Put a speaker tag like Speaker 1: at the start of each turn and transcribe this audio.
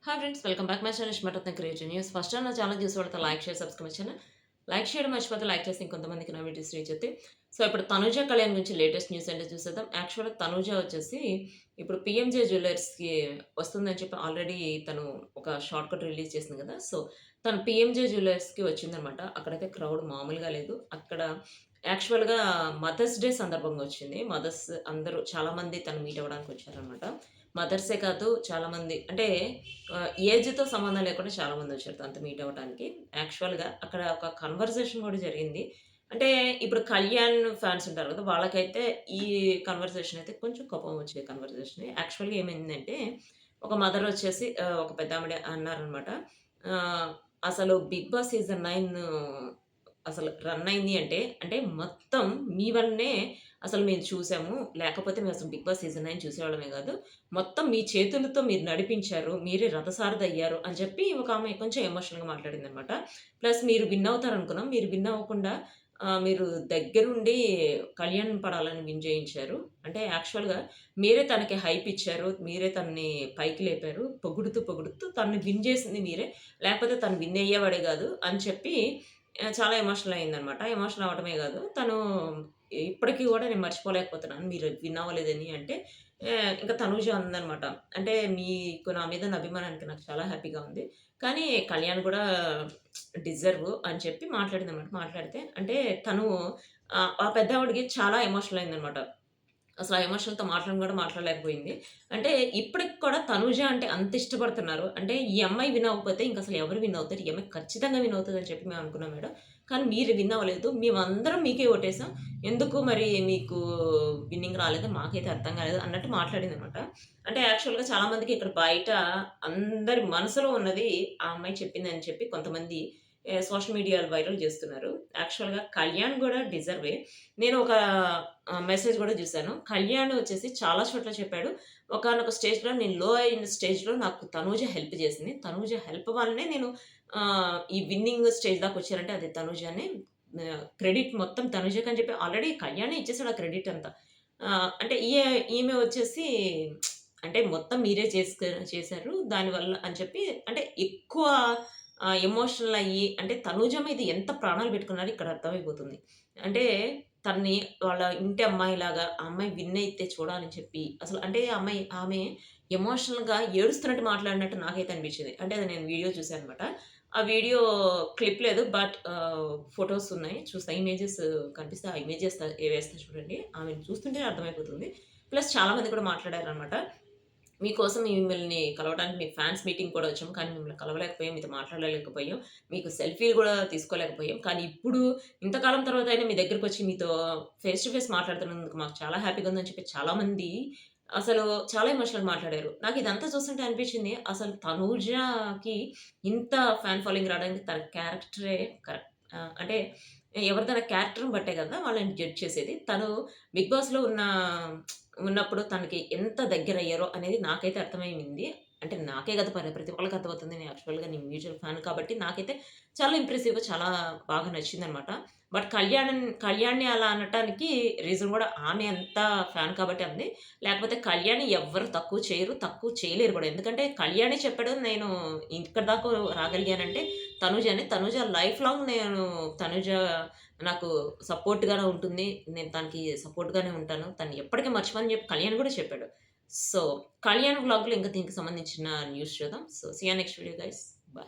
Speaker 1: Hi friends, welcome back my channel Ishmaratna creative news. First time నా channel చూసేవాళ్ళతో like share subscribe channel like చేయడం మర్చిపోతే like చేసి ఇంకొంతమందికి నా వీడియోస్ రీచ్ అవుతాయి. సో ఇప్పుడు తనుజ కళ్యాణ్ గురించి లేటెస్ట్ న్యూస్ ఏంటో చూసేద్దాం. యాక్చువల్‌గా తనుజ వచ్చేసి ఇప్పుడు పీఎంజే జ్యువెలర్స్‌కి వస్తుందని చెప్పి ఆల్రెడీ తను ఒక షార్ట్ కట్ రిలీజ్ చేసింది కదా! సో తను పీఎంజే జ్యువెలర్స్‌కి వచ్చిందనమాట. అక్కడైతే క్రౌడ్ మామూలుగా లేదు. అక్కడ యాక్చువల్‌గా మదర్స్ డే సందర్భంగా వచ్చింది. మదర్స్ అందరూ చాలామంది తను మీట్ అవ్వడానికి వచ్చారనమాట. మదర్సే కాదు చాలామంది అంటే ఏజ్‌తో సంబంధం లేకుండా చాలామందొచ్చారు తనతో మీట్ అవ్వటానికి. యాక్చువల్‌గా అక్కడ ఒక కన్వర్జేషన్ గూడా జరిగింది. అంటే ఇప్పుడు 'కళ్యాణ్' ఫ్యాన్స్ ఉంటారు కదా! వాళ్ళకైతే ఈ కన్వర్జేషన్ అయితే కొంచెం కోపం వచ్చే కన్వర్జేషనే. యాక్చువల్‌గా ఏమైందంటే ఒక మదరొచ్చేసి ఒక పెద్దావిడ అన్నారనమాట. ఆహ్, అసలు 'బిగ్ బాస్ సీజన్ 9' అసలు రన్ అయింది అంటే, అంటే మొత్తం మీ వల్లనే అసలు మేము చూసాము. లేకపోతే మేమసలు 'బిగ్ బాస్ సీజన్ 9' చూసేవాళ్ళమే గాదు. మొత్తం మీ చేతులతో మీరు నడిపించారు. మీరే రథసారథయ్యారు అని చెప్పి ఒక ఆమె కొంచెం ఎమోషనల్‌గా మాట్లాడిందనమాట. ప్లస్ మీరు విన్ అవుతారనుకున్నాం. మీరు విన్ అవ్వకుండా మీరు దగ్గరుండి కళ్యాణ్ పడాలని విన్ జేయించారు. అంటే యాక్చువల్‌గా మీరే తనకి హైప్ ఇచ్చారు. మీరే తనని పైకి లేపారు. పొగుడుతూ, పొగుడుతూ తనని విన్ జేసింది మీరే. లేకపోతే తను విన్ అయ్యేవాడే గాదు అని చెప్పి చాలా ఎమోషనల్ అయిందనమాట. ఎమోషనల్ అవ్వటమే గాదు, తను ఇప్పటికి గూడా నేను మర్చిపోలేకపోతున్నాను మీరు విన్ అవ్వలేదని అంటే, ఇంకా తనూజ అందనమాట. అంటే మీకు నా మీద ఉన్న అభిమానానికి నాకు చాలా హ్యాపీగా ఉంది. కానీ కళ్యాణ్ గూడా డిజర్వ్ అని చెప్పి మాట్లాడిందనమాట. మాట్లాడితే అంటే తను ఆ పెద్దావిడకి చాలా ఎమోషనల్ అయిందనమాట. అసలు ఆ ఎమోషన్‌తో మాట్లాడను గూడా మాట్లాడలేకపోయింది. అంటే ఇప్పటికి కూడా తనూజ అంటే అంత ఇష్టపడుతున్నారు. అంటే ఈ అమ్మాయి విన్ అవ్వకపోతే ఇంకసలు ఎవరు విన్ అవుతారు? ఈ అమ్మాయి ఖచ్చితంగా విన్ అవుతదని చెప్పి మేము అనుకున్నాం మేడం. కానీ మీరు విన్ అవ్వలేదు. మేమందరం మీకే ఓటేసాం. ఎందుకు మరి మీకు విన్నింగ్ రాలేదు? మాకైతే అర్థం కాలేదు అన్నట్టు మాట్లాడిందనమాట. అంటే యాక్చువల్‌గా చాలా మందికి ఇక్కడ బయట అందరి మనసులో ఉన్నది ఆ అమ్మాయి చెప్పిందని చెప్పి కొంతమంది సోషల్ మీడియాలో వైరల్ చేస్తున్నారు. యాక్చువల్‌గా కళ్యాణ్ గూడా డిజర్వే. నేను ఒక మెసేజ్ గూడా జూసాను. కళ్యాణ్ వచ్చేసి చాలా చోట్ల చెప్పాడు. ఒకానొక స్టేజ్‌లో నేను లో అయిన స్టేజ్‌లో నాకు తనూజ హెల్ప్ జేసింది. తనూజ హెల్ప్ వల్లనే నేను ఈ విన్నింగ్ స్టేజ్ దాకొచ్చానంటే అది తనూజనే. క్రెడిట్ మొత్తం తనూజకే అని చెప్పి ఆల్రెడీ కళ్యాణే ఇచ్చేసాడు ఆ క్రెడిట్ అంతా. అంటే ఈమె వచ్చేసి అంటే మొత్తం మీరే చేశారు. దానివల్ల అని చెప్పి అంటే ఎక్కువ ఎమోషనల్ అయ్యి అంటే తనూజ మీద ఎంత ప్రాణాలు పెట్టుకున్నారో ఇక్కడ అర్థమైపోతుంది. అంటే తనని వాళ్ళ ఇంటి అమ్మాయిలాగా ఆ అమ్మాయి విన్ అయితే చూడాలని చెప్పి అసలు అంటే ఆ అమ్మాయి ఆమె ఎమోషనల్‌గా ఏడుస్తున్నట్టు మాట్లాడినట్టు నాకైతే అనిపించింది. అంటే అది నేను వీడియో చూసాననమాట. ఆ వీడియో క్లిప్ లేదు. బట్ ఫోటోస్ ఉన్నాయి. చూస్తా ఇమేజెస్ కనిపిస్తే ఆ ఇమేజెస్ వేస్తా చూడండి. ఆమెను చూస్తుంటేనే అర్థమైపోతుంది. ప్లస్ చాలా మంది కూడా మాట్లాడారనమాట. మీకోసం మిమ్మల్ని కలవడానికి మీ ఫ్యాన్స్ మీటింగ్ కూడా వచ్చాం. కానీ మిమ్మల్ని కలవలేకపోయాం. మీతో మాట్లాడలేకపోయాం. మీకు సెల్ఫీలు గూడా తీసుకోలేకపోయాం. కానీ ఇప్పుడు ఇంతకాలం తర్వాత అయినా మీ దగ్గరకొచ్చి మీతో ఫేస్ టు ఫేస్ మాట్లాడుతున్నందుకు మాకు చాలా హ్యాపీగా ఉందని చెప్పి చాలామంది అసలు చాలా ఎమోషనల్‌గా మాట్లాడారు. నాకిదంతా చూస్తుంటే అనిపించింది అసలు తనూజకి ఇంత ఫ్యాన్ ఫాలోయింగ్ రావడానికి తన క్యారెక్టరే కరెక్ట్. అంటే ఎవరిదైనా క్యారెక్టర్‌ని బట్టే కదా! వాళ్ళని జడ్జ్ చేసేది. తను 'బిగ్ బాస్‌లో' ఉన్నప్పుడు తనకి ఎంత దగ్గరయ్యారో అనేది నాకైతే అర్థమైంది. అంటే నాకే కాదు ప్రతి ఒక్కళ్ళకి అర్థమవుతుంది. నేను యాక్చువల్‌గా నేను మ్యూచువల్ ఫ్యాన్ కాబట్టి నాకైతే చాలా ఇంప్రెసివ్‌గా చాలా బాగా నచ్చిందనమాట. బట్ కళ్యాణ్‌ని అలా అనటానికి రీజన్ కూడా ఆమె అంత ఫ్యాన్ కాబట్టి అంది. లేకపోతే కళ్యాణ్‌ని ఎవ్వరు తక్కువ చేయరు. తక్కువ చేయలేరు కూడా. ఎందుకంటే కళ్యాణే చెప్పాడు నేను ఇక్కడి దాకా రాగలిగానంటే తనుజనే. తనుజ లైఫ్ లాంగ్ నేను తనుజ నాకు సపోర్ట్‌గానే ఉంటుంది. నేను తనకి సపోర్ట్‌గానే ఉంటాను. తను ఎప్పటికి మర్చిపోనని చెప్పి కళ్యాణ్ గూడా చెప్పాడు. సో, కళ్యాణ్ వ్లాగ్‌లో ఇంకా దీనికి సంబంధించిన న్యూస్ చూద్దాం. So, see you next video guys. By.